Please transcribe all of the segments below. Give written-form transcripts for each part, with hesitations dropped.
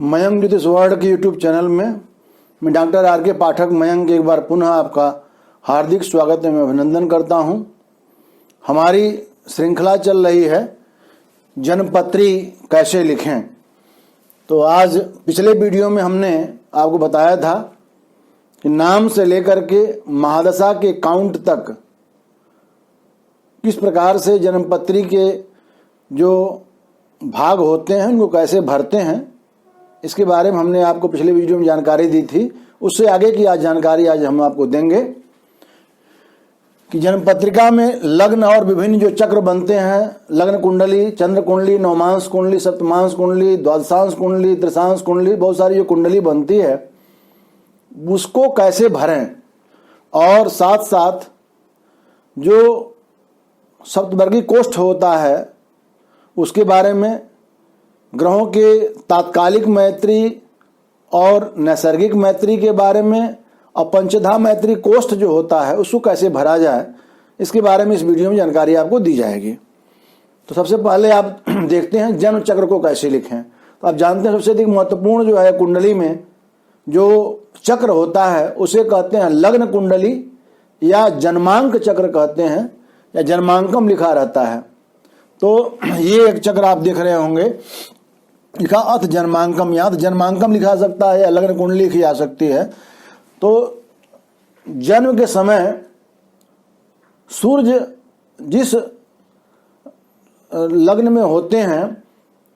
मयंक ज्योतिष वर्ल्ड के YouTube channel में मैं डॉक्टर आर के पाठक मयंक एक बार पुनः आपका हार्दिक स्वागत एवं अभिनंदन करता हूं। हमारी श्रृंखला चल रही है जन्मपत्री कैसे लिखें। तो आज पिछले वीडियो में हमने आपको बताया था कि नाम से लेकर के महादशा के काउंट तक किस प्रकार से जन्मपत्री के जो भाग होते हैं उनको कैसे भरते हैं, इसके बारे में हमने आपको पिछले वीडियो में जानकारी दी थी। उससे आगे की आज जानकारी आज हम आपको देंगे कि जन्म पत्रिका में लग्न और विभिन्न जो चक्र बनते हैं, लग्न कुंडली, चंद्र कुंडली, नवमांश कुंडली, सप्तमांश कुंडली, द्वादशांश कुंडली, त्रिशांश कुंडली, बहुत सारी जो कुंडली बनती है उसको कैसे भरें, और साथ साथ जो सप्तवर्गीय कोष्ठ होता है उसके बारे में, ग्रहों के तात्कालिक मैत्री और नैसर्गिक मैत्री के बारे में, और पंचधा मैत्री कोष्ठ जो होता है उसको कैसे भरा जाए, इसके बारे में इस वीडियो में जानकारी आपको दी जाएगी। तो सबसे पहले आप देखते हैं जन्म चक्र को कैसे लिखें। तो आप जानते हैं सबसे अधिक महत्वपूर्ण जो है कुंडली में जो चक्र होता है उसे कहते हैं लग्न कुंडली या जन्मांक चक्र कहते हैं, या जन्मांकम लिखा रहता है। तो ये एक चक्र आप देख रहे होंगे, लिखा अथ जन्मांकम, या तो जन्मांकम लिखा सकता है या लग्न कुंडली लिखी जा सकती है। तो जन्म के समय सूर्य जिस लग्न में होते हैं,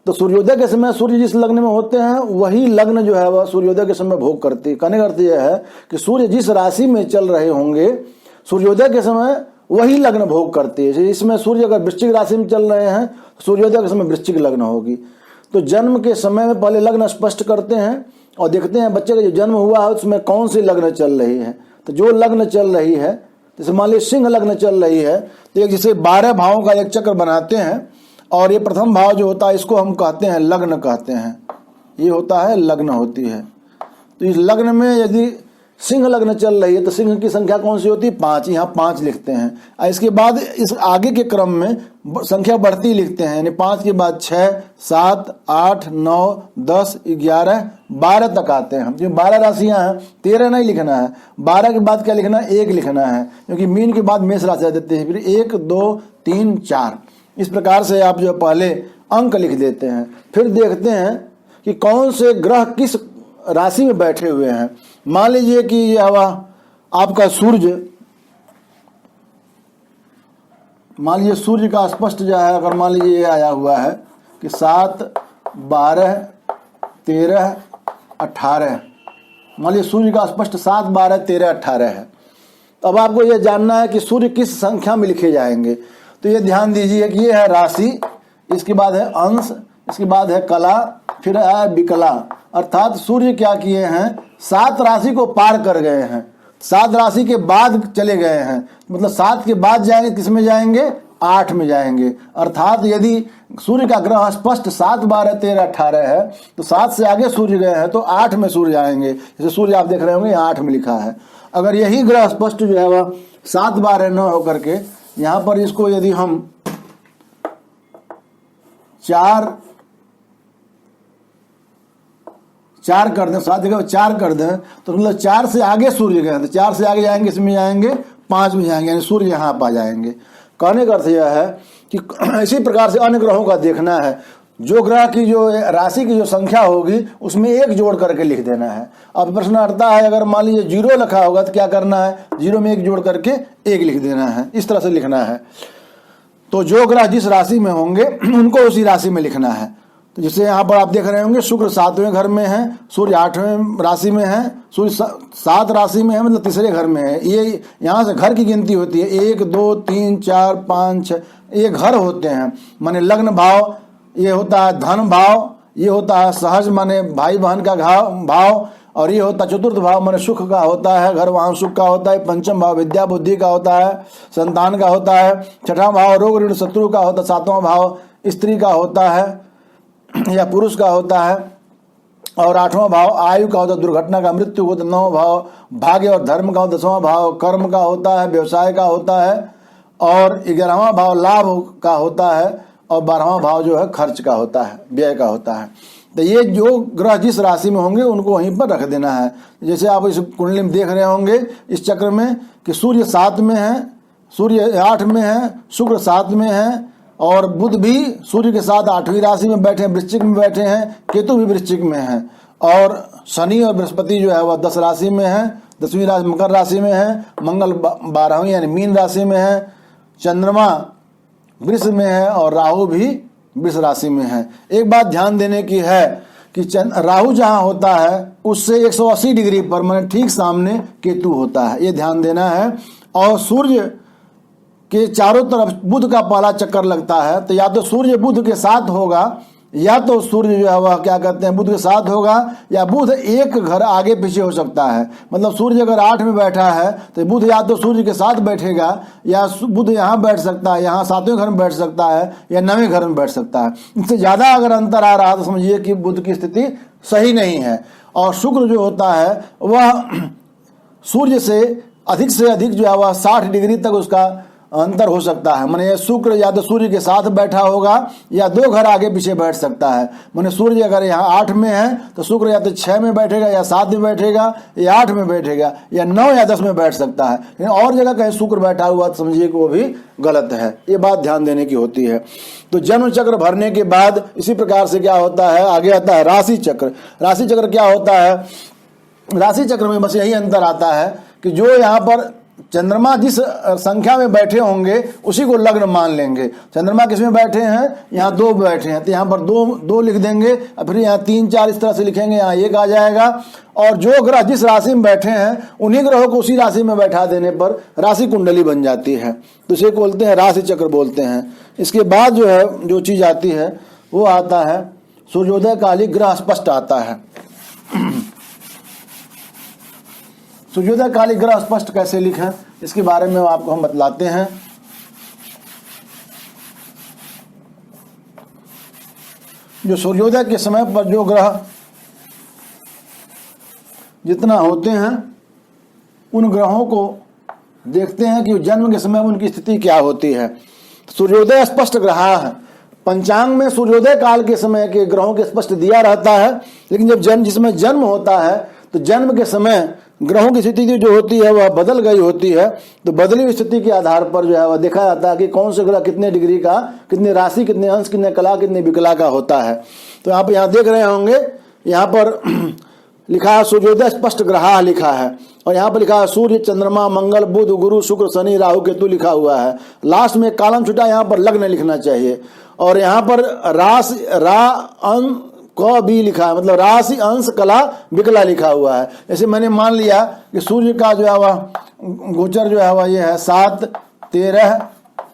तो सूर्योदय के समय सूर्य जिस लग्न में होते हैं वही लग्न जो है वह सूर्योदय के समय भोग करती है। कहने का अर्थ यह है कि सूर्य जिस राशि में चल रहे होंगे सूर्योदय के समय वही लग्न भोग करती है। इसमें सूर्य अगर वृश्चिक राशि में चल रहे हैं सूर्योदय के समय वृश्चिक लग्न होगी। तो जन्म के समय में पहले लग्न स्पष्ट करते हैं और देखते हैं बच्चे का जो जन्म हुआ है उसमें कौन सी लग्न चल रही है। तो जो लग्न चल रही है, जैसे मान लीजिए सिंह लग्न चल रही है, तो एक जैसे 12 भावों का एक चक्र बनाते हैं, और ये प्रथम भाव जो होता है इसको हम कहते हैं लग्न कहते हैं, ये होता है लग्न होती है। तो इस लग्न में यदि सिंह लग्न चल रही है तो सिंह की संख्या कौन सी होती है? 5, यहाँ 5 लिखते हैं। इसके बाद इस आगे के क्रम में संख्या बढ़ती लिखते हैं, यानी 5 के बाद 6, 7, 8, 9, 10, 11, 12 तक आते हैं। जो 12 राशियां हैं 13 नहीं लिखना है, 12 के बाद क्या लिखना है? 1 लिखना है, क्योंकि मीन के बाद मेष राशि आ देते हैं। फिर 1, 2, 3, 4 इस प्रकार से आप जो पहले अंक लिख देते हैं। फिर देखते हैं कि कौन से ग्रह किस राशि में बैठे हुए हैं। मान लीजिए कि ये हवा आपका सूर्य, मान लीजिए सूर्य का स्पष्ट जो है, अगर मान लीजिए ये आया हुआ है कि 7, 12, 13, 18, मान लीजिए सूर्य का स्पष्ट 7, 12, 13, 18 है। तो अब आपको ये जानना है कि सूर्य किस संख्या में लिखे जाएंगे। तो ये ध्यान दीजिए कि ये है राशि, इसके बाद है अंश, इसके बाद है कला, फिर है विकला। अर्थात सूर्य क्या किए हैं? 7 राशि को पार कर गए हैं, 7 राशि के बाद चले गए हैं। मतलब 7 के बाद जाएंगे, किस में जाएंगे? 8 में जाएंगे। अर्थात यदि सूर्य का ग्रह स्पष्ट 7, 12, 13, 18 है तो 7 से आगे सूर्य गए हैं तो 8 में सूर्य आएंगे। जैसे सूर्य आप देख रहे होंगे 8 में लिखा है। अगर यही ग्रह स्पष्ट जो है वह 7, 12, 9 होकर के यहाँ पर इसको यदि हम 4 कर दें, 7 जगह 4 कर दें, तो मतलब 4 से आगे सूर्य गए, तो 4 से आगे जाएंगे, इसमें जाएंगे 5 में जाएंगे, यानी सूर्य यहाँ पा जाएंगे। कहने का अर्थ यह है कि इसी प्रकार से अन्य ग्रहों का देखना है। जो ग्रह की जो राशि की जो संख्या होगी उसमें 1 जोड़ करके लिख देना है। अब प्रश्न आता है अगर मान लीजिए 0 लिखा होगा तो क्या करना है? 0 में 1 जोड़ करके 1 लिख देना है। इस तरह से लिखना है। तो जो ग्रह जिस राशि में होंगे उनको उसी राशि में लिखना है। तो जैसे यहाँ पर आप देख रहे होंगे शुक्र 7वें घर में है, सूर्य 8वें राशि में है, सूर्य 7 राशि में है, मतलब तीसरे घर में है। ये यहाँ से घर की गिनती होती है, 1, 2, 3, 4, 5, 6 ये घर होते हैं। माने लग्न भाव ये होता है, धन भाव ये होता है, सहज माने भाई बहन का भाव, और ये होता चतुर्थ भाव माने सुख का होता है, घर वाहन सुख का होता है। पंचम भाव विद्या बुद्धि का होता है, संतान का होता है। छठा भाव रोग ऋण शत्रु का होता है। 7वां भाव स्त्री का होता है या पुरुष का होता है, और 8वां भाव आयु का होता है, दुर्घटना का, मृत्यु होता है। 9वां भाव भाग्य और धर्म का होता है। 10वां भाव कर्म का होता है, व्यवसाय का होता है, और 11वां भाव लाभ का होता है, और 12वां भाव जो है खर्च का होता है, व्यय का होता है। तो ये जो ग्रह जिस राशि में होंगे उनको वहीं पर रख देना है। जैसे आप इस कुंडली में देख रहे होंगे इस चक्र में कि सूर्य 7 में है, सूर्य 8 में है, शुक्र 7 में है और बुध भी सूर्य के साथ 8वीं राशि में बैठे हैं, वृश्चिक में बैठे हैं, केतु भी वृश्चिक में है और शनि और बृहस्पति जो है वह 10 राशि में है, 10वीं राशि मकर राशि में है, मंगल 12वीं यानी मीन राशि में है, चंद्रमा वृष में है और राहु भी वृष राशि में है। एक बात ध्यान देने की है कि राहु जहाँ होता है उससे 180 डिग्री पर माने ठीक सामने केतु होता है, ये ध्यान देना है। और सूर्य के चारों तरफ बुध का पहला चक्कर लगता है, तो या तो सूर्य बुध के साथ होगा या तो सूर्य जो है वह क्या कहते हैं बुध के साथ होगा या बुध एक घर आगे पीछे हो सकता है। मतलब सूर्य अगर 8 में बैठा है तो बुध या तो सूर्य के साथ बैठेगा या बुध यहाँ बैठ सकता है, यहाँ 7वें घर में बैठ सकता है या 9वें घर में बैठ सकता है। इससे ज़्यादा अगर अंतर आ रहा तो समझिए कि बुध की स्थिति सही नहीं है। और शुक्र जो होता है वह सूर्य से अधिक जो है वह 60 डिग्री तक उसका अंतर हो सकता है। माने शुक्र या तो सूर्य के साथ बैठा होगा या 2 घर आगे पीछे बैठ सकता है। माने सूर्य अगर यहाँ 8 में है तो शुक्र या तो 6 में बैठेगा या 7 में बैठेगा या 8 में बैठेगा या 9 या 10 में बैठ सकता है। लेकिन और जगह कहीं शुक्र बैठा हुआ तो समझिए कि वो भी गलत है, ये बात ध्यान देने की होती है। तो जन्म चक्र भरने के बाद इसी प्रकार से क्या होता है, आगे आता है राशि चक्र। राशि चक्र क्या होता है, राशि चक्र में बस यही अंतर आता है कि जो यहाँ पर चंद्रमा जिस संख्या में बैठे होंगे उसी को लग्न मान लेंगे। चंद्रमा किस में बैठे हैं, यहाँ 2 बैठे हैं तो यहाँ पर 2 लिख देंगे और फिर यहाँ 3 4 इस तरह से लिखेंगे, यहाँ 1 आ जाएगा। और जो ग्रह जिस राशि में बैठे हैं उन्हीं ग्रहों को उसी राशि में बैठा देने पर राशि कुंडली बन जाती है, तो इसे बोलते हैं राशि चक्र बोलते हैं। इसके बाद जो है जो चीज़ आती है वो आता है सूर्योदय काली ग्रह स्पष्ट आता है। सूर्योदय काली ग्रह स्पष्ट कैसे लिखें इसके बारे में आपको हम बतलाते हैं। जो सूर्योदय के समय पर जो ग्रह जितना होते हैं उन ग्रहों को देखते हैं कि जन्म के समय उनकी स्थिति क्या होती है। सूर्योदय स्पष्ट ग्रह है, पंचांग में सूर्योदय काल के समय के ग्रहों के स्पष्ट दिया रहता है, लेकिन जब जिसमें जन्म होता है तो जन्म के समय ग्रहों की स्थिति जो होती है वह बदल गई होती है। तो बदली हुई स्थिति के आधार पर जो है वह देखा जाता है कि कौन से ग्रह कितने डिग्री का, कितने राशि, कितने अंश, कितने कला, कितने विकला का होता है। तो आप यहाँ देख रहे होंगे, यहाँ पर लिखा है सूर्योदय स्पष्ट ग्रह लिखा है और यहाँ पर लिखा है सूर्य, चंद्रमा, मंगल, बुध, गुरु, शुक्र, शनि, राहु, केतु लिखा हुआ है। लास्ट में कॉलम छुटा, यहाँ पर लग्न लिखना चाहिए और यहाँ पर राशि क भी लिखा है, मतलब राशि, अंश, कला, विकला लिखा हुआ है। जैसे मैंने मान लिया कि सूर्य का जो है वह गोचर जो है वह ये है 7, 13,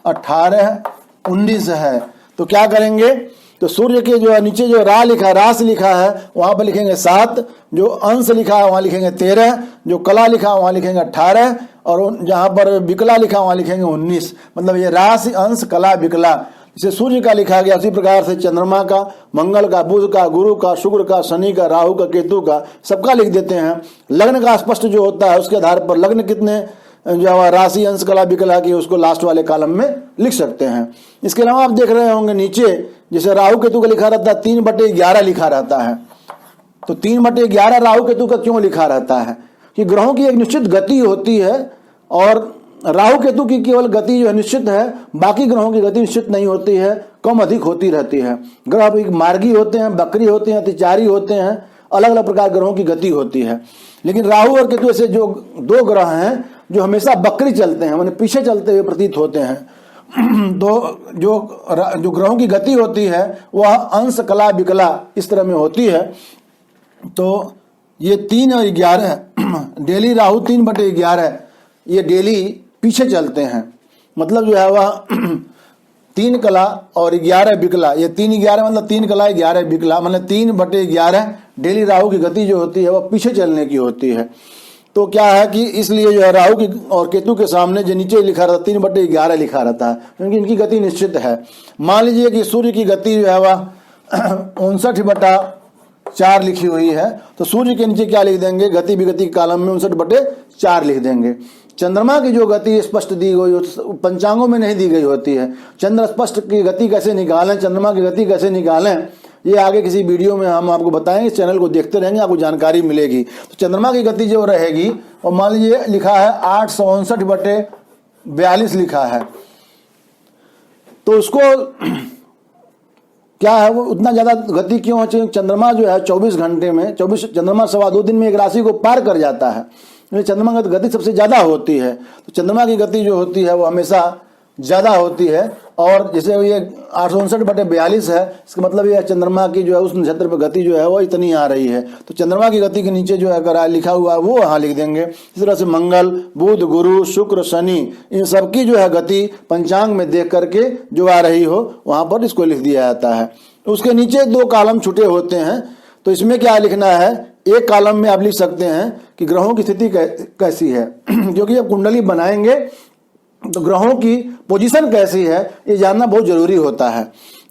18, 19 है। तो क्या करेंगे, तो सूर्य के जो है नीचे जो राशि लिखा है वहाँ पर लिखेंगे 7, जो अंश लिखा है वहाँ लिखेंगे 13, जो कला लिखा है वहाँ लिखेंगे 18 और जहाँ पर विकला लिखा वहाँ लिखेंगे 19। मतलब ये राशि, अंश, कला, विकला जिसे सूर्य का लिखा गया उसी प्रकार से चंद्रमा का, मंगल का, बुध का, गुरु का, शुक्र का, शनि का, राहु का, केतु का, सबका लिख देते हैं। लग्न का स्पष्ट जो होता है उसके आधार पर लग्न कितने जो है राशि, अंश, कला, विकला की उसको लास्ट वाले कॉलम में लिख सकते हैं। इसके अलावा आप देख रहे होंगे नीचे जैसे राहु केतु का लिखा रहता है 3/11 लिखा रहता है। तो 3/11 राहु केतु का क्यों लिखा रहता है कि ग्रहों की एक निश्चित गति होती है और राहु केतु की केवल गति जो है निश्चित है, बाकी ग्रहों की गति निश्चित नहीं होती है, कम अधिक होती रहती है। ग्रह मार्गी होते हैं, बकरी होते हैं, अतिचारी होते हैं, अलग अलग प्रकार ग्रहों की गति होती है। लेकिन राहु और केतु ऐसे जो 2 ग्रह हैं जो हमेशा बकरी चलते हैं, माने पीछे चलते हुए प्रतीत होते हैं। जो ग्रहों की गति होती है वह अंश, कला, विकला इस तरह में होती है। तो ये 3 और 11 डेली राहु 3/11 ये डेली पीछे चलते हैं, मतलब जो है वह 3 कला और 11 विकला, ये 3/11 मतलब 3 कला 11 विकला, मतलब 3/11 डेली राहु की गति जो होती है वह पीछे चलने की होती है। तो क्या है कि इसलिए जो है राहु की और केतु के सामने जो नीचे लिखा रहता है 3/11 लिखा रहता है, क्योंकि इनकी गति निश्चित है। मान लीजिए कि सूर्य की गति जो है वह 59/4 लिखी हुई है, तो सूर्य के नीचे क्या लिख देंगे, गति विगति के कॉलम में 59/4 लिख देंगे। चंद्रमा की जो गति स्पष्ट दी गई पंचांगों में नहीं दी गई होती है। चंद्र स्पष्ट की गति कैसे निकालें, चंद्रमा की गति कैसे निकालें, ये आगे किसी वीडियो में हम आपको बताएंगे, इस चैनल को देखते रहेंगे, आपको जानकारी मिलेगी। तो चंद्रमा की गति जो रहेगी, और मान लीजिए लिखा है 859/42 लिखा है, तो उसको क्या है, वो उतना ज़्यादा गति क्यों है? चंद्रमा जो है 24 घंटे में, 24 चंद्रमा 2.25 दिन में एक राशि को पार कर जाता है, चंद्रमा की गति सबसे ज़्यादा होती है। तो चंद्रमा की गति जो होती है वो हमेशा ज़्यादा होती है। और जैसे ये 859/42 है, इसका मतलब ये चंद्रमा की जो है उस नक्षत्र पर गति जो है वो इतनी आ रही है। तो चंद्रमा की गति के नीचे जो है अगर लिखा हुआ है वो यहाँ लिख देंगे। इस तरह से मंगल, बुध, गुरु, शुक्र, शनि, इन सबकी जो है गति पंचांग में देख करके जो आ रही हो वहाँ पर इसको लिख दिया जाता है। उसके नीचे 2 कॉलम छुटे होते हैं, तो इसमें क्या लिखना है? एक कॉलम में आप लिख सकते हैं कि ग्रहों की स्थिति कैसी है, क्योंकि जब कुंडली बनाएंगे तो ग्रहों की पोजीशन कैसी है ये जानना बहुत जरूरी होता है।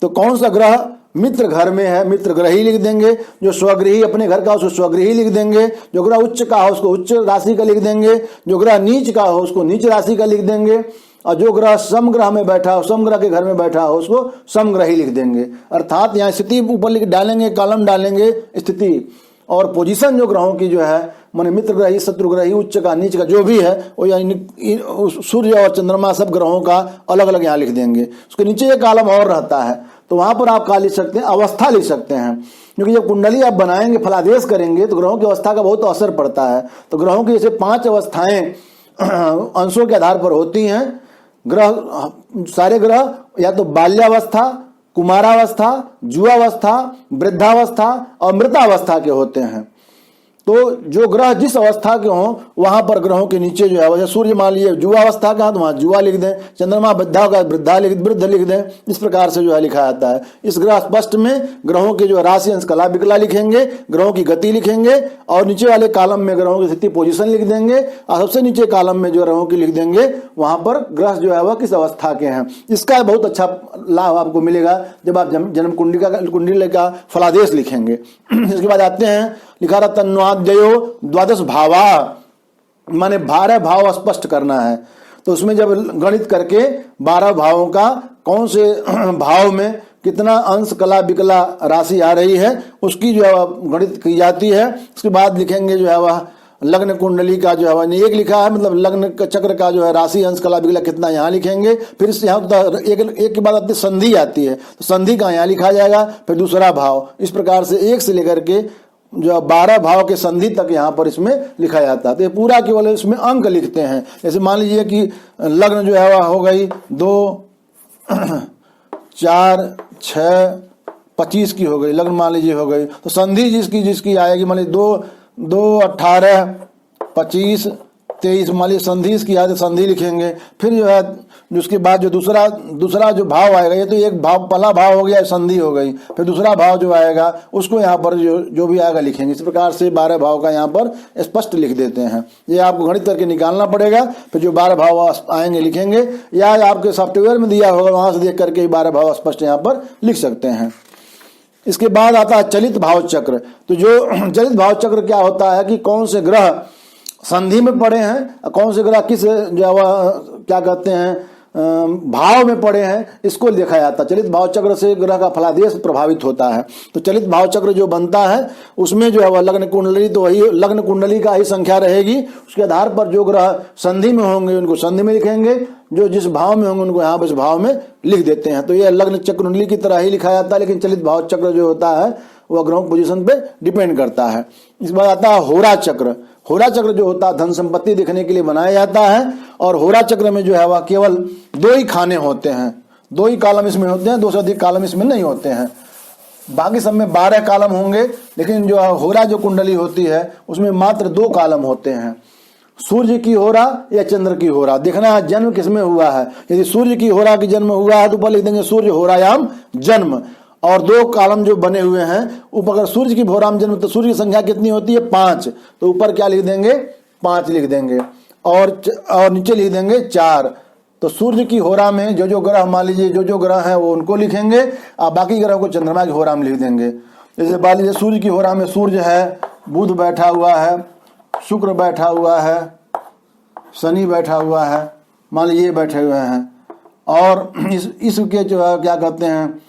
तो कौन सा ग्रह मित्र घर में है, मित्र ग्रह ही लिख देंगे। जो स्वगृही अपने घर का उसको स्वगृही लिख देंगे। जो ग्रह उच्च का हो उसको उच्च राशि का लिख देंगे। जो ग्रह नीच का हो उसको नीच राशि का लिख देंगे। और जो ग्रह समग्रह में बैठा हो, समग्रह के घर में बैठा हो, उसको समग्रह ही लिख देंगे। अर्थात यहाँ स्थिति ऊपर लिख डालेंगे, कॉलम डालेंगे स्थिति, और पोजीशन जो ग्रहों की जो है माने मित्र ग्रही, शत्रु ग्रही, उच्च का, नीच का जो भी है वो यानी सूर्य और चंद्रमा सब ग्रहों का अलग अलग यहाँ लिख देंगे। उसके नीचे एक कॉलम और रहता है, तो वहां पर आप क्या लिख सकते हैं? अवस्था लिख सकते हैं, क्योंकि जब कुंडली आप बनाएंगे, फलादेश करेंगे तो ग्रहों की अवस्था का बहुत असर पड़ता है। तो ग्रहों की जैसे 5 अवस्थाएं अंशों के आधार पर होती हैं। ग्रह, सारे ग्रह या तो बाल्यावस्था, कुमारावस्था, जुआवस्था, वृद्धावस्था और मृतावस्था के होते हैं। तो जो ग्रह जिस अवस्था के हों वहां पर ग्रहों के नीचे जो है, वैसे सूर्य मान लीजिए जुआवस्था का, तो वहां जुआ लिख दें। चंद्रमा वृद्धा का वृद्ध लिख दें। इस प्रकार से जो है लिखा जाता है। इस ग्रह स्पष्ट में ग्रहों के जो राशि अंश कला विकला लिखेंगे, ग्रहों की गति लिखेंगे, और नीचे वाले कॉलम में ग्रहों की स्थिति पोजीशन लिख देंगे, और सबसे नीचे कॉलम में जो ग्रहों की लिख देंगे वहां पर ग्रह जो है वह किस अवस्था के हैं। इसका बहुत अच्छा लाभ आपको मिलेगा जब आप जन्म कुंडली का फलादेश लिखेंगे। इसके बाद आते हैं, लिखा रहता तन्वाद्ययो द्वादश भावा, माने 12 भाव स्पष्ट करना है। तो उसमें जब गणित करके 12 भावों का कौन से भाव में कितना अंश कला विकला राशि आ रही है उसकी जो है गणित की जाती है। उसके बाद लिखेंगे जो है वह लग्न कुंडली का जो है एक लिखा है, मतलब लग्न चक्र का जो है राशि अंश कला विकला कितना यहाँ लिखेंगे। फिर यहाँ एक के बाद आती संधि आती है, तो संधि का यहाँ लिखा जाएगा, फिर दूसरा भाव। इस प्रकार से 1 से लेकर के जो 12 भाव के संधि तक यहाँ पर इसमें लिखा जाता है। तो ये पूरा केवल इसमें अंक लिखते हैं। जैसे मान लीजिए कि लग्न जो है वह हो गई 2, 4, 6, 25 की हो गई, लग्न मान लीजिए हो गई। तो संधि जिसकी आएगी, मान लीजिए 2, 18, 25, 23, मान लीजिए संधि इसकी आए तो संधि लिखेंगे। फिर जो है उसके बाद जो दूसरा जो भाव आएगा, ये तो एक भाव, पहला भाव हो गया संधि हो गई, फिर दूसरा भाव जो आएगा उसको यहाँ पर जो भी आएगा लिखेंगे। इस प्रकार से 12 भाव का यहाँ पर स्पष्ट लिख देते हैं। ये आपको गणित करके निकालना पड़ेगा, फिर जो 12 भाव आएंगे लिखेंगे, या आपके सॉफ्टवेयर में दिया होगा वहां से देख करके 12 भाव स्पष्ट यहाँ पर लिख सकते हैं। इसके बाद आता है चलित भाव चक्र। तो जो चलित भाव चक्र क्या होता है कि कौन से ग्रह संधि में पड़े हैं, कौन से ग्रह किस जो क्या कहते हैं भाव में पड़े हैं, इसको देखा जाता है। चलित भाव चक्र से ग्रह का फलादेश प्रभावित होता है। तो चलित भाव चक्र जो बनता है उसमें जो है वह लग्न कुंडली, तो वही लग्न कुंडली का ही संख्या रहेगी। उसके आधार पर जो ग्रह संधि में होंगे उनको संधि में लिखेंगे, जो जिस भाव में होंगे उनको यहाँ पर इस भाव में लिख देते हैं। तो यह लग्न चक्र कुंडली की तरह ही लिखा जाता है, लेकिन चलित भाव चक्र जो होता है वह ग्रहों पोजीशन पे डिपेंड करता है। इसके बाद आता है होरा चक्र। होरा चक्र जो होता है धन संपत्ति देखने के लिए बनाया जाता है, और होरा चक्र में जो है वह केवल 2 ही खाने होते हैं, 2 ही कॉलम इसमें होते हैं, 2 से अधिक कॉलम इसमें नहीं होते हैं। बाकी सब में 12 कॉलम होंगे, लेकिन जो होरा जो कुंडली होती है उसमें मात्र 2 कॉलम होते हैं। सूर्य की होरा या चंद्र की होरा देखना है जन्म किसमें हुआ है। यदि सूर्य की होरा की जन्म हुआ है तो ऊपर लिख देंगे सूर्य होरायाम जन्म, और 2 कॉलम जो बने हुए हैं ऊपर, अगर सूर्य की होरा में जन्म तो सूर्य की संख्या कितनी होती है 5, तो ऊपर क्या लिख देंगे 5 लिख देंगे, और नीचे लिख देंगे 4। तो सूर्य की होरा में जो ग्रह मान लीजिए जो ग्रह है वो उनको लिखेंगे, और बाकी ग्रह को चंद्रमा की होरा में लिख देंगे। जैसे मान लीजिए सूर्य की होरा में सूर्य है, बुध बैठा हुआ है, शुक्र बैठा हुआ है, शनि बैठा हुआ है, मान लीजिए बैठे हुए हैं, और इसके जो है क्या कहते हैं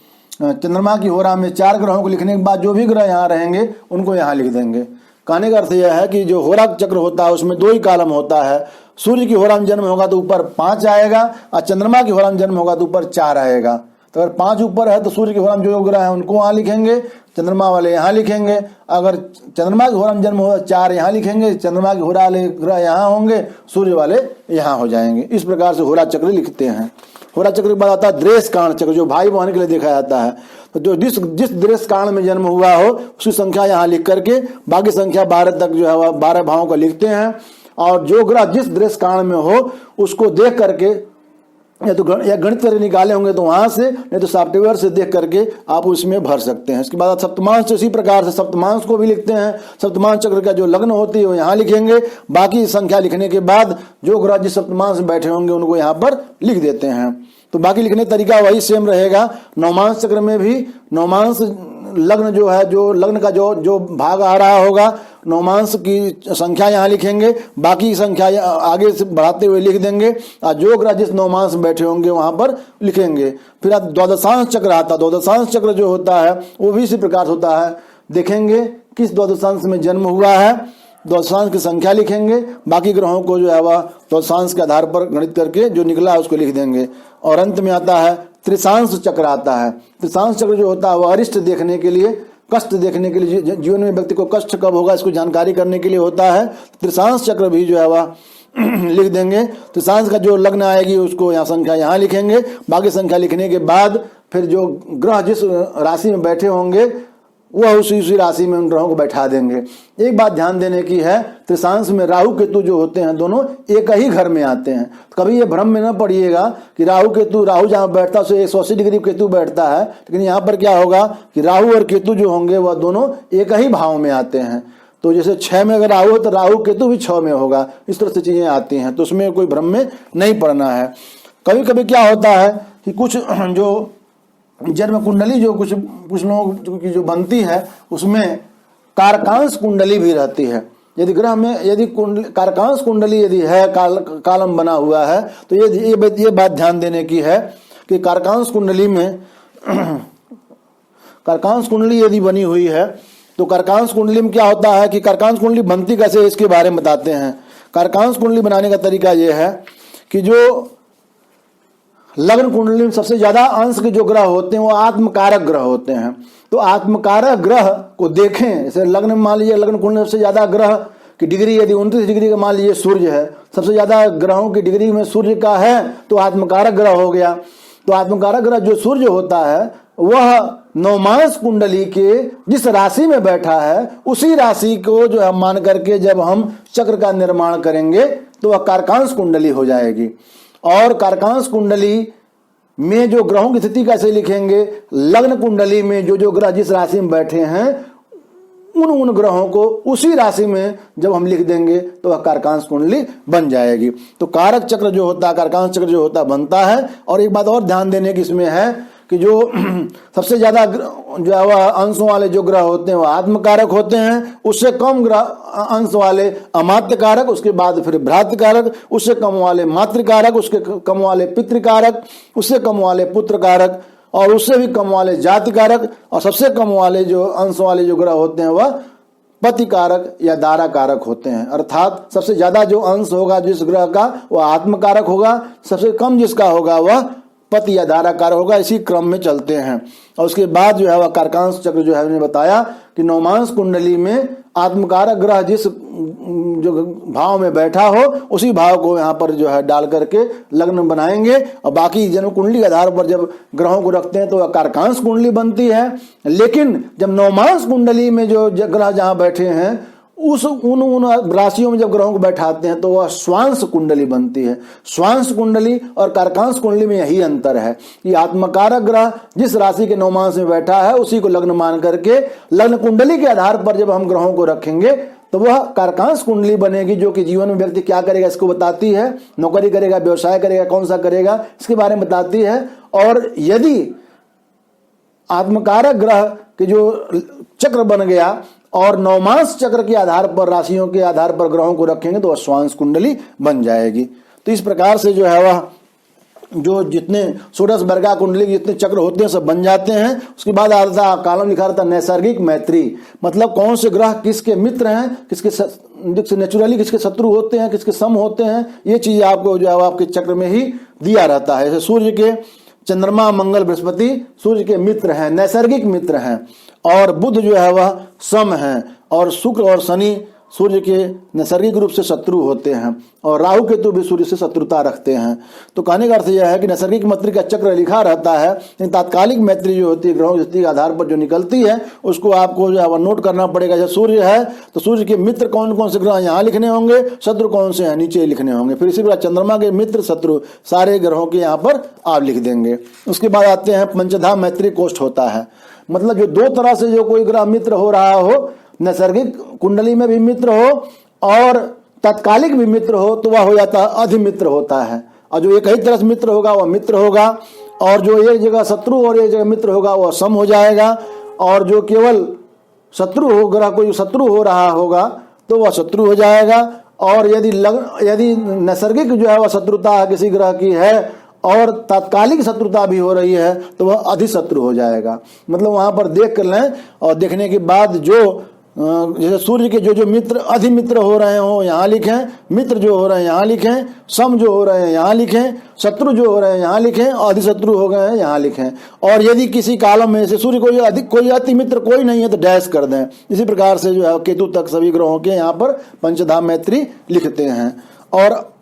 चंद्रमा की होरा में 4 ग्रहों को लिखने के बाद जो भी ग्रह यहाँ रहेंगे उनको यहाँ लिख देंगे। कहने का अर्थ यह है कि जो होरा चक्र होता है उसमें 2 ही कॉलम होता है। सूर्य की होरा में जन्म होगा तो ऊपर 5 आएगा और चंद्रमा की होरा में जन्म होगा तो ऊपर 4 आएगा। तो अगर 5 ऊपर है तो सूर्य की होरा में जो ग्रह है उनको वहाँ लिखेंगे, चंद्रमा वाले यहाँ लिखेंगे। अगर चंद्रमा की होरा में जन्म होगा 4 यहाँ लिखेंगे, चंद्रमा की होरा वाले ग्रह यहाँ होंगे, सूर्य वाले यहाँ हो जाएंगे। इस प्रकार से होरा चक्र लिखते हैं। होरा चक्र के बाद आता है दृश्य कारण चक्र, जो भाई बहन के लिए देखा जाता है। तो जो जिस दृश्य कारण में जन्म हुआ हो उसकी संख्या यहाँ लिख करके बाकी संख्या 12 तक जो है वह 12 भावों का लिखते हैं। और जो ग्रह जिस दृश्य कारण में हो उसको देख करके या गणित करके निकाले होंगे तो वहां से, नहीं तो सॉफ्टवेयर से देख करके आप उसमें भर सकते हैं। इसके बाद सप्तमांश इसी प्रकार से सप्तमांश को भी लिखते हैं। सप्तमांश चक्र का जो लग्न होती है वो यहाँ लिखेंगे। बाकी संख्या लिखने के बाद जो ग्रह जिस सप्तमांश में बैठे होंगे उनको यहाँ पर लिख देते हैं। तो बाकी लिखने का तरीका वही सेम रहेगा। नवमांश चक्र में भी नवमांश लग्न जो है, जो लग्न का जो भाग आ रहा होगा, नवमांश की संख्या यहाँ लिखेंगे, बाकी संख्या आगे से बढ़ाते हुए लिख देंगे और जो ग्रह जिस नवमांश में बैठे होंगे वहां पर लिखेंगे। फिर द्वादशांश चक्र आता है। द्वादशांश चक्र जो होता है वो भी इसी प्रकार होता है। देखेंगे किस द्वादशांश में जन्म हुआ है, द्वादशांश की संख्या लिखेंगे, बाकी ग्रहों को जो है वह द्वादशांश के आधार पर गणित करके जो निकला है उसको लिख देंगे। और अंत में आता है त्रिशांश चक्र आता है। त्रिशांश चक्र जो होता है वह अरिष्ट देखने के लिए, कष्ट देखने के लिए, जीवन में व्यक्ति को कष्ट कब होगा इसको जानकारी करने के लिए होता है। त्रिशांश चक्र भी जो है वह लिख देंगे। त्रिशांश का जो लग्न आएगी उसको यहाँ संख्या यहाँ लिखेंगे। बाकी संख्या लिखने के बाद फिर जो ग्रह जिस राशि में बैठे होंगे वह उसी राशि में उन ग्रहों को बैठा देंगे। एक बात ध्यान देने की है, त्रिशांश में राहु केतु जो होते हैं दोनों एक ही घर में आते हैं। तो कभी ये भ्रम में न पड़िएगा कि राहु जहाँ बैठता है उसे 180 डिग्री केतु बैठता है, लेकिन यहाँ पर क्या होगा कि राहु और केतु जो होंगे वह दोनों एक ही भाव में आते हैं। तो जैसे 6 में अगर राहु हो तो राहु केतु भी 6 में होगा। इस तरह से चीजें आती हैं, तो उसमें कोई भ्रम में नहीं पड़ना है। कभी कभी क्या होता है कि कुछ जो जन्म कुंडली जो कुछ लोगों की जो बनती है उसमें कारकांश कुंडली भी रहती है। यदि ग्रह में यदि कारकांश कुंडली यदि है, कालम बना हुआ है, तो ये बात ध्यान देने की है कि कारकांश कुंडली में कारकांश कुंडली यदि बनी हुई है तो कारकांश कुंडली में क्या होता है कि कारकांश कुंडली बनती कैसे इसके बारे में बताते हैं। कारकांश कुंडली बनाने का तरीका यह है कि जो लग्न कुंडली में सबसे ज्यादा अंश के जो ग्रह होते हैं वो आत्मकारक ग्रह होते हैं। तो आत्मकारक ग्रह को देखें। जैसे लग्न में मान लीजिए लग्न कुंडली में सबसे ज्यादा ग्रह की डिग्री यदि 29 डिग्री का मान लीजिए सूर्य है, सबसे ज्यादा ग्रहों की डिग्री में सूर्य का है तो आत्मकारक ग्रह हो गया। तो आत्मकारक ग्रह जो सूर्य होता है वह नवमांश कुंडली के जिस राशि में बैठा है उसी राशि को जो है मान करके जब हम चक्र का निर्माण करेंगे तो वह कारकांश कुंडली हो जाएगी। और कारकांश कुंडली में जो ग्रहों की स्थिति कैसे लिखेंगे, लग्न कुंडली में जो ग्रह जिस राशि में बैठे हैं उन ग्रहों को उसी राशि में जब हम लिख देंगे तो वह कारकांश कुंडली बन जाएगी। तो कारक चक्र जो होता है, कारकांश चक्र जो होता है बनता है। और एक बात और ध्यान देने की इसमें है कि जो सबसे ज्यादा जो है वह अंशों वाले जो ग्रह होते हैं वह आत्मकारक होते हैं, उससे कम ग्रह अंश वाले अमात्यकारक, उसके बाद फिर भ्रातृकारक, उससे कम वाले मातृकारक, उसके कम वाले पितृकारक, उससे कम वाले पुत्रकारक और उससे भी कम वाले जातिकारक और सबसे कम वाले जो अंश वाले जो ग्रह होते हैं वह पतिकारक या दारा कारक होते हैं। अर्थात सबसे ज्यादा जो अंश होगा जिस ग्रह का वह आत्मकारक होगा, सबसे कम जिसका होगा वह पति या दारा कारक होगा। इसी क्रम में चलते हैं। और उसके बाद जो है वह कारकांश चक्र जो है मैंने बताया कि नवमांश कुंडली में आत्मकारक ग्रह जिस जो भाव में बैठा हो उसी भाव को यहाँ पर जो है डाल करके लग्न बनाएंगे। और बाकी जन्म कुंडली के आधार पर जब ग्रहों को रखते हैं तो वह कारकांश कुंडली बनती है। लेकिन जब नवमांश कुंडली में जो ग्रह जहाँ बैठे हैं उन राशियों में जब ग्रहों को बैठाते हैं तो वह स्वांश कुंडली बनती है। स्वांश कुंडली और कारकांश कुंडली में यही अंतर है कि आत्मकारक ग्रह जिस राशि के नवमांश में बैठा है उसी को लग्न मान करके लग्न कुंडली के आधार पर जब हम ग्रहों को रखेंगे तो वह कारकांश कुंडली बनेगी, जो कि जीवन में व्यक्ति क्या करेगा इसको बताती है। नौकरी करेगा, व्यवसाय करेगा, कौन सा करेगा इसके बारे में बताती है। और यदि आत्मकारक ग्रह के जो चक्र बन गया और नवमांश चक्र के आधार पर राशियों के आधार पर ग्रहों को रखेंगे तो स्वांश कुंडली बन जाएगी। तो इस प्रकार से जो है वह जो जितने षोडश वर्गा कुंडली के जितने चक्र होते हैं सब बन जाते हैं। उसके बाद आता है कॉलम लिखा रहता है नैसर्गिक मैत्री, मतलब कौन से ग्रह किसके मित्र हैं, किसके नेचुरली किसके शत्रु होते हैं, किसके सम होते हैं, ये चीज आपको जो है आपके चक्र में ही दिया रहता है। जैसे सूर्य के चंद्रमा मंगल बृहस्पति सूर्य के मित्र हैं, नैसर्गिक मित्र हैं, और बुध जो है वह सम है, और शुक्र और शनि सूर्य के नैसर्गिक रूप से शत्रु होते हैं, और राहु केतु भी सूर्य से शत्रुता रखते हैं। तो कहने का अर्थ यह है कि नैसर्गिक मैत्री का चक्र लिखा रहता है, लेकिन तात्कालिक मैत्री जो होती है ग्रहों की स्थिति के आधार पर जो निकलती है उसको आपको जो है नोट करना पड़ेगा। जैसे सूर्य है तो सूर्य के मित्र कौन कौन से ग्रह यहाँ लिखने होंगे, शत्रु कौन से हैं नीचे लिखने होंगे। फिर इसी प्रकार चंद्रमा के मित्र शत्रु सारे ग्रहों के यहाँ पर आप लिख देंगे। उसके बाद आते हैं पंचधा मैत्री कोष्ठ होता है, मतलब जो दो तरह से जो कोई ग्रह मित्र हो रहा हो, नैसर्गिक कुंडली में भी मित्र हो और तत्कालिक भी मित्र हो, तो वह हो जाता है अधिमित्र होता है। और जो एक ही तरह से मित्र होगा वह मित्र होगा, और जो एक जगह शत्रु और एक जगह मित्र होगा वह सम हो जाएगा, और जो केवल शत्रु हो ग्रह कोई शत्रु हो रहा होगा तो वह शत्रु हो जाएगा। और यदि नैसर्गिक जो है वह शत्रुता किसी ग्रह की है और तात्कालिक शत्रुता भी हो रही है तो वह अधिशत्रु हो जाएगा। मतलब वहां पर देख कर लें, और देखने के बाद जो जैसे सूर्य के जो मित्र अधिमित्र हो रहे हो यहाँ लिखें, मित्र जो हो रहे हैं यहाँ लिखें, सम जो हो रहे हैं यहाँ लिखें, शत्रु जो हो रहे हैं यहाँ लिखें, और अधिशत्रु हो गए हैं यहाँ लिखें। और यदि किसी कालम में से सूर्य कोई अति मित्र कोई नहीं है तो डैश कर दें। इसी प्रकार से जो है केतु तक सभी ग्रहों के यहाँ पर पंचधा मैत्री लिखते हैं। और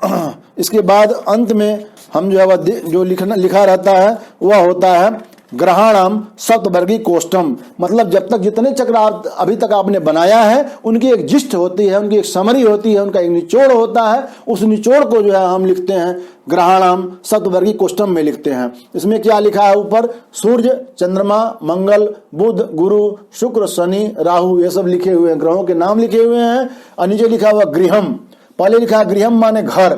इसके बाद अंत में हम जो है वह जो लिखा रहता है वह होता है ग्रहाणाम सप्तवर्गी कोष्ठम, मतलब जब तक जितने चक्र अभी तक आपने बनाया है उनकी एक जिस्ट होती है, उनकी एक समरी होती है, उनका एक निचोड़ होता है। उस निचोड़ को जो है हम लिखते हैं ग्रहाणाम सप्तवर्गी कोष्ठम में लिखते हैं। इसमें क्या लिखा है ऊपर, सूर्य चंद्रमा मंगल बुध गुरु शुक्र शनि राहु ये सब लिखे हुए हैं, ग्रहों के नाम लिखे हुए हैं। और नीचे लिखा हुआ गृहम, पहले लिखा है गृहम माने घर,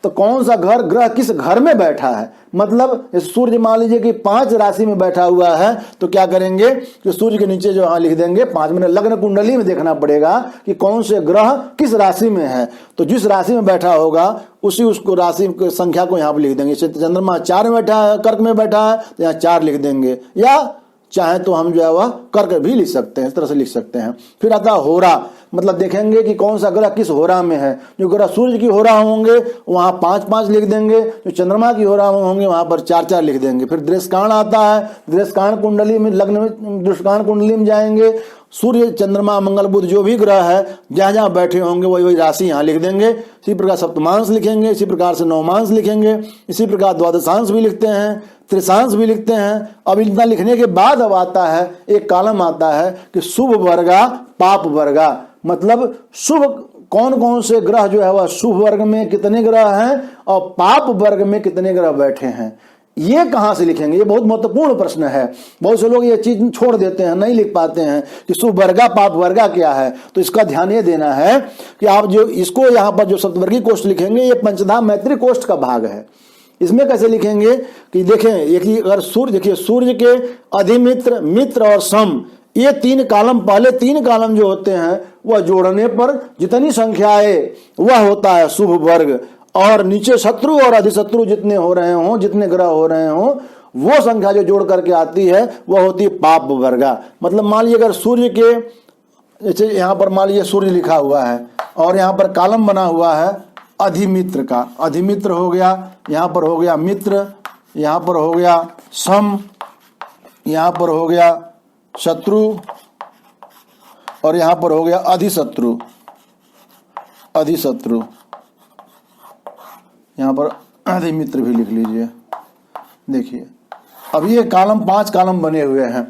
तो कौन सा घर, ग्रह किस घर में बैठा है। मतलब सूर्य मान लीजिए कि 5 राशि में बैठा हुआ है तो क्या करेंगे कि सूर्य के नीचे जो लिख देंगे 5 में। लग्न कुंडली में देखना पड़ेगा कि कौन से ग्रह किस राशि में है, तो जिस राशि में बैठा होगा उसको राशि की संख्या को यहाँ पर लिख देंगे। चंद्रमा 4 में बैठा है, कर्क में बैठा है तो यहाँ 4 लिख देंगे, या चाहे तो हम जो है वह कर्क भी लिख सकते हैं, इस तरह से लिख सकते हैं। फिर आता है होरा, मतलब देखेंगे कि कौन सा ग्रह किस होरा में है। जो ग्रह सूर्य की होरा होंगे वहां 5-5 लिख देंगे, जो चंद्रमा की होरा होंगे वहां पर 4-4 लिख देंगे। फिर दृष्काण आता है, दृष्काण कुंडली में लग्न में दृष्काण कुंडली में जाएंगे, सूर्य चंद्रमा मंगल बुध जो भी ग्रह है जहां जहां बैठे होंगे वही राशि यहाँ लिख देंगे। इसी प्रकार सप्तमांश लिखेंगे, इसी प्रकार से नवमांश लिखेंगे, इसी प्रकार द्वादशांश भी लिखते हैं, त्रिशांश भी लिखते हैं। अब इतना लिखने के बाद अब आता है एक कॉलम आता है कि शुभ वर्गा पाप वर्गा, मतलब शुभ कौन कौन से ग्रह जो है वह शुभ वर्ग में कितने ग्रह हैं और पाप वर्ग में कितने ग्रह बैठे हैं। ये कहां से लिखेंगे, ये बहुत महत्वपूर्ण प्रश्न है। बहुत से लोग ये चीज छोड़ देते हैं, नहीं लिख पाते हैं कि शुभ वर्गा पाप वर्गा क्या है। तो इसका ध्यान ये देना है कि आप जो इसको यहाँ पर जो सप्तवर्गीय कोष्ठ लिखेंगे ये पंचधा मैत्री कोष्ठ का भाग है। इसमें कैसे लिखेंगे कि देखें, एक अगर सूर्य देखिए, सूर्य के अधिमित्र मित्र और सम ये 3 कॉलम, पहले 3 कॉलम जो होते हैं वह जोड़ने पर जितनी संख्या है वह होता है शुभ वर्ग, और नीचे शत्रु और अधिशत्रु जितने हो रहे हों, जितने ग्रह हो रहे हों, वो संख्या जो जोड़ करके आती है वह होती है पाप वर्गा। मतलब मान लीजिए अगर सूर्य के, जैसे यहाँ पर मान लीजिए सूर्य लिखा हुआ है और यहाँ पर कॉलम बना हुआ है अधिमित्र का, अधिमित्र हो गया, यहाँ पर हो गया मित्र, यहाँ पर हो गया सम, यहाँ पर हो गया शत्रु, और यहाँ पर हो गया अधिशत्रु, अधिशत्रु, यहाँ पर अधिमित्र भी लिख लीजिए। देखिए अब ये कॉलम 5 कॉलम बने हुए हैं,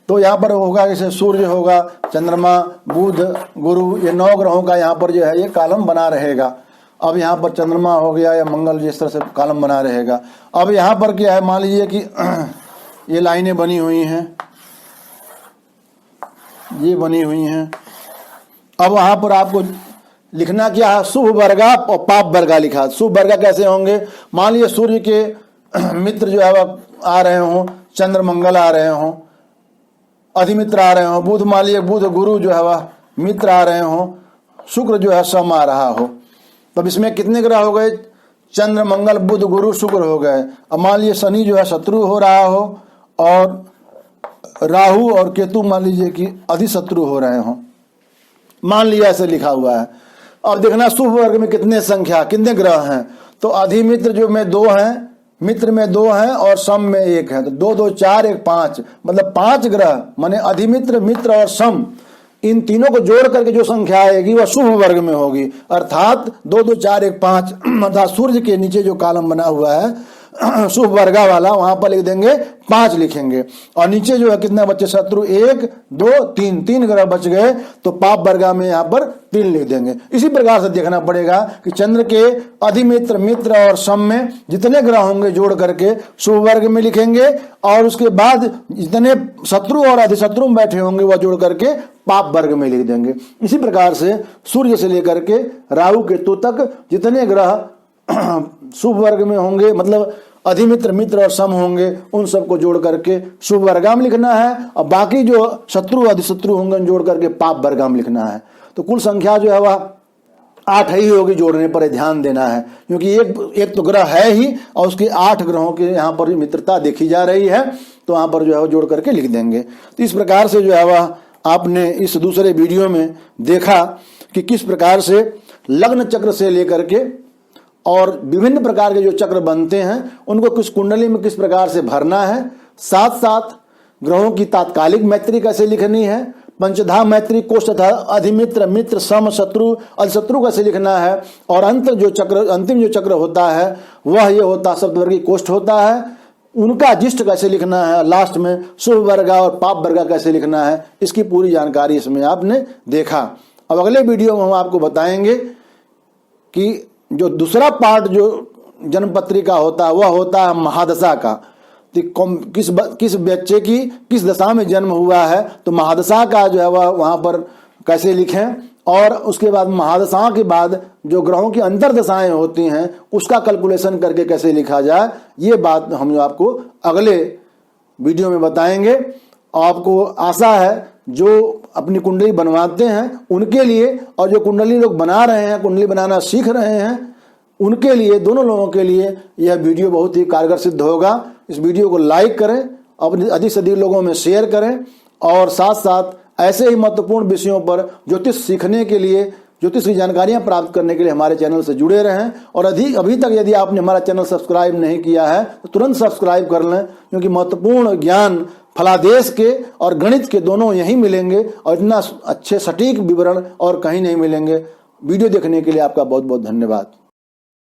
तो यहाँ पर होगा जैसे सूर्य होगा, चंद्रमा बुध गुरु, ये 9 ग्रहों का यहाँ पर जो है ये कॉलम बना रहेगा। अब यहाँ पर चंद्रमा हो गया या मंगल जिस तरह से कॉलम बना रहेगा। अब यहाँ पर क्या है, मान लीजिए कि ये लाइनें बनी हुई हैं, ये बनी हुई हैं। अब वहां पर आपको लिखना क्या है, शुभ वर्गा और पाप वर्गा लिखा। शुभ वर्गा कैसे होंगे, मान लीजिए सूर्य के मित्र जो है वह आ रहे हों, चंद्र मंगल आ रहे हों, अधिमित्र आ रहे हों, बुध मान लीजिए बुध गुरु जो है वह मित्र आ रहे हों, शुक्र जो है सम आ रहा हो। तब इसमें कितने ग्रह हो गए, चंद्र मंगल बुध गुरु शुक्र हो गए। अब मान लीजिए शनि जो है शत्रु हो रहा हो और राहु और केतु मान लीजिए कि अधिशत्रु हो रहे हो, मान लिया ऐसे लिखा हुआ है। अब देखना शुभ वर्ग में कितने संख्या कितने ग्रह हैं, तो अधिमित्र जो में 2 हैं, मित्र में 2 हैं और सम में 1 है, तो 2 2 4 1 5, मतलब 5 ग्रह माने अधिमित्र मित्र और सम, इन तीनों को जोड़ करके जो संख्या आएगी वह शुभ वर्ग में होगी। अर्थात 2 2 4 1 5 अर्थात सूर्य के नीचे जो कॉलम बना हुआ है शुभ वर्गा वाला, वहां पर लिख देंगे 5 लिखेंगे, और नीचे जो है कितना बच्चे शत्रु 1 2 3, 3 ग्रह बच गए, तो पाप वर्गा में यहाँ पर 3 लिख देंगे। इसी प्रकार से देखना पड़ेगा कि चंद्र के अधिमित्र मित्र और सम में जितने ग्रह होंगे जोड़ करके शुभ वर्ग में लिखेंगे, और उसके बाद जितने शत्रु और अधिशत्रु में बैठे होंगे वह जोड़ करके पाप वर्ग में लिख देंगे। इसी प्रकार से सूर्य से लेकर के राहु केतु तक जितने ग्रह शुभ वर्ग में होंगे, मतलब अधिमित्र मित्र और सम होंगे, उन सबको जोड़ करके शुभ वर्गा में लिखना है, और बाकी जो शत्रु अधिशत्रु होंगे उन जोड़ करके पाप वर्गा में लिखना है। तो कुल संख्या जो है वह 8 ही होगी, जोड़ने पर ध्यान देना है, क्योंकि एक तो ग्रह है ही और उसके 8 ग्रहों के यहाँ पर मित्रता देखी जा रही है, तो वहां पर जो है वो जोड़ करके लिख देंगे। तो इस प्रकार से जो है वह आपने इस दूसरे वीडियो में देखा कि किस प्रकार से लग्न चक्र से लेकर के और विभिन्न प्रकार के जो चक्र बनते हैं उनको किस कुंडली में किस प्रकार से भरना है, साथ साथ ग्रहों की तात्कालिक मैत्री कैसे लिखनी है, पंचधा मैत्री कोष्ठ तथा अधिमित्र मित्र सम शत्रु अधिशत्रु कैसे लिखना है, और अंतिम जो चक्र होता है वह ये होता सप्तवर्गीय कोष्ठ होता है, उनका जिष्ट कैसे लिखना है, लास्ट में शुभ वर्गा और पाप वर्गा कैसे लिखना है, इसकी पूरी जानकारी इसमें आपने देखा। अब अगले वीडियो में हम आपको बताएंगे कि जो दूसरा पार्ट जो जन्म पत्रिका होता है वह होता है महादशा का, किस बच्चे की किस दशा में जन्म हुआ है, तो महादशा का जो है वह वहाँ पर कैसे लिखें, और उसके बाद महादशा के बाद जो ग्रहों की अंतर दशाएं होती हैं उसका कैलकुलेशन करके कैसे लिखा जाए, ये बात हम आपको अगले वीडियो में बताएंगे। आपको आशा है जो अपनी कुंडली बनवाते हैं उनके लिए, और जो कुंडली लोग बना रहे हैं, कुंडली बनाना सीख रहे हैं, उनके लिए, दोनों लोगों के लिए यह वीडियो बहुत ही कारगर सिद्ध होगा। इस वीडियो को लाइक करें, अपने अधिक से अधिक लोगों में शेयर करें, और साथ साथ ऐसे ही महत्वपूर्ण विषयों पर ज्योतिष सीखने के लिए, ज्योतिष की जानकारियां प्राप्त करने के लिए हमारे चैनल से जुड़े रहें। और अभी तक यदि आपने हमारा चैनल सब्सक्राइब नहीं किया है तो तुरंत सब्सक्राइब कर लें, क्योंकि महत्वपूर्ण ज्ञान फलादेश के और गणित के दोनों यहीं मिलेंगे, और इतना अच्छे सटीक विवरण और कहीं नहीं मिलेंगे। वीडियो देखने के लिए आपका बहुत बहुत धन्यवाद।